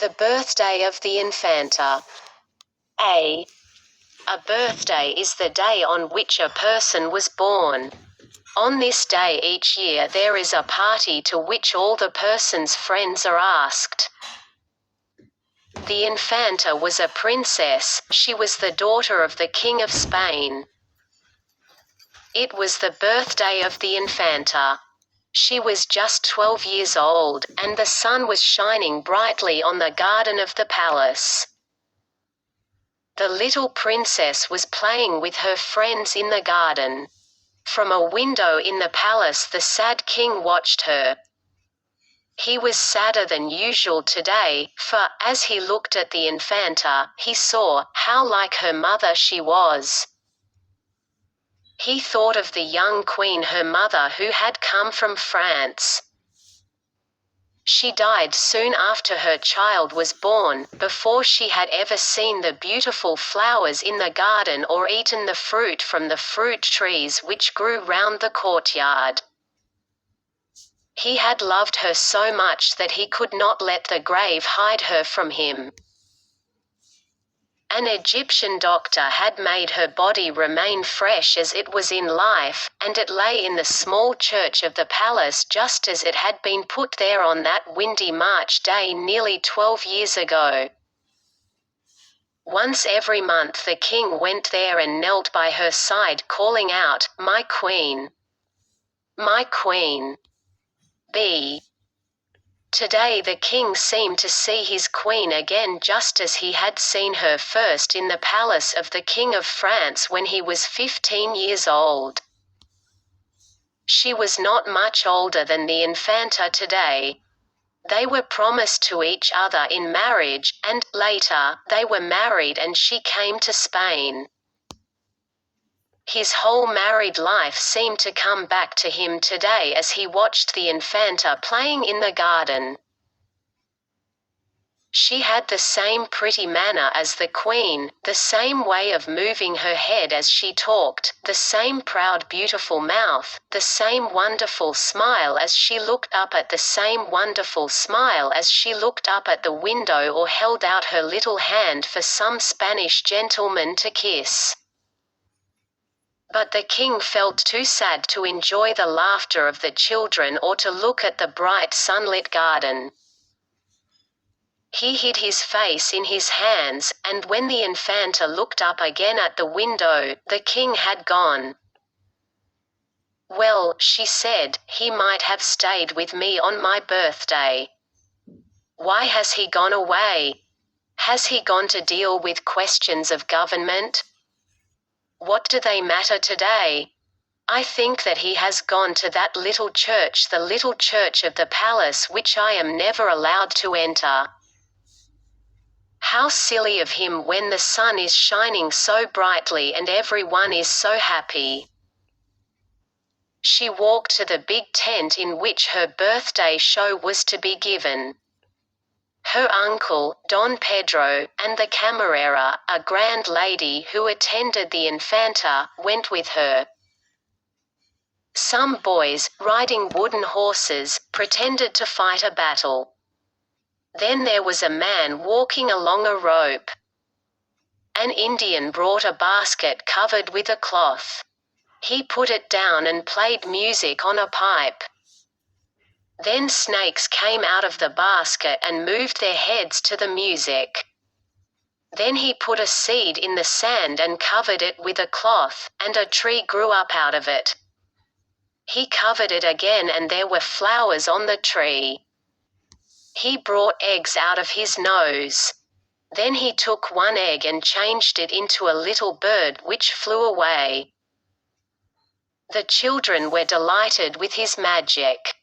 The birthday of the Infanta. A birthday is the day on which a person was born. On this day each year there is a party to which all the person's friends are asked. The Infanta was a princess. She was the daughter of the King of Spain. It was the birthday of the Infanta. She was just 12 years old, and the sun was shining brightly on the garden of the palace. The little princess was playing with her friends in the garden. From a window in the palace the sad king watched her. He was sadder than usual today, for, as he looked at the Infanta, he saw how like her mother she was. He thought of the young queen, her mother, who had come from France. She died soon after her child was born, before she had ever seen the beautiful flowers in the garden or eaten the fruit from the fruit trees which grew round the courtyard. He had loved her so much that he could not let the grave hide her from him. An Egyptian doctor had made her body remain fresh as it was in life, and it lay in the small church of the palace just as it had been put there on that windy March day nearly 12 years ago. Once every month the king went there and knelt by her side calling out, "My queen! My queen!" B. Today the king seemed to see his queen again just as he had seen her first in the palace of the King of France when he was 15 years old. She was not much older than the Infanta today. They were promised to each other in marriage, and, later, they were married and she came to Spain. His whole married life seemed to come back to him today as he watched the Infanta playing in the garden. She had the same pretty manner as the queen, the same way of moving her head as she talked, the same proud beautiful mouth, the same wonderful smile as she looked up at the same wonderful smile as she looked up at the window or held out her little hand for some Spanish gentleman to kiss. But the king felt too sad to enjoy the laughter of the children or to look at the bright sunlit garden. He hid his face in his hands, and when the Infanta looked up again at the window, the king had gone. "Well," she said, "he might have stayed with me on my birthday. Why has he gone away? Has he gone to deal with questions of government? What do they matter today? I think that he has gone to that little church, the little church of the palace which I am never allowed to enter. How silly of him when the sun is shining so brightly and everyone is so happy." She walked to the big tent in which her birthday show was to be given. Her uncle, Don Pedro, and the camarera, a grand lady who attended the Infanta, went with her. Some boys, riding wooden horses, pretended to fight a battle. Then there was a man walking along a rope. An Indian brought a basket covered with a cloth. He put it down and played music on a pipe. Then snakes came out of the basket and moved their heads to the music. Then he put a seed in the sand and covered it with a cloth, and a tree grew up out of it. He covered it again and there were flowers on the tree. He brought eggs out of his nose. Then he took one egg and changed it into a little bird which flew away. The children were delighted with his magic.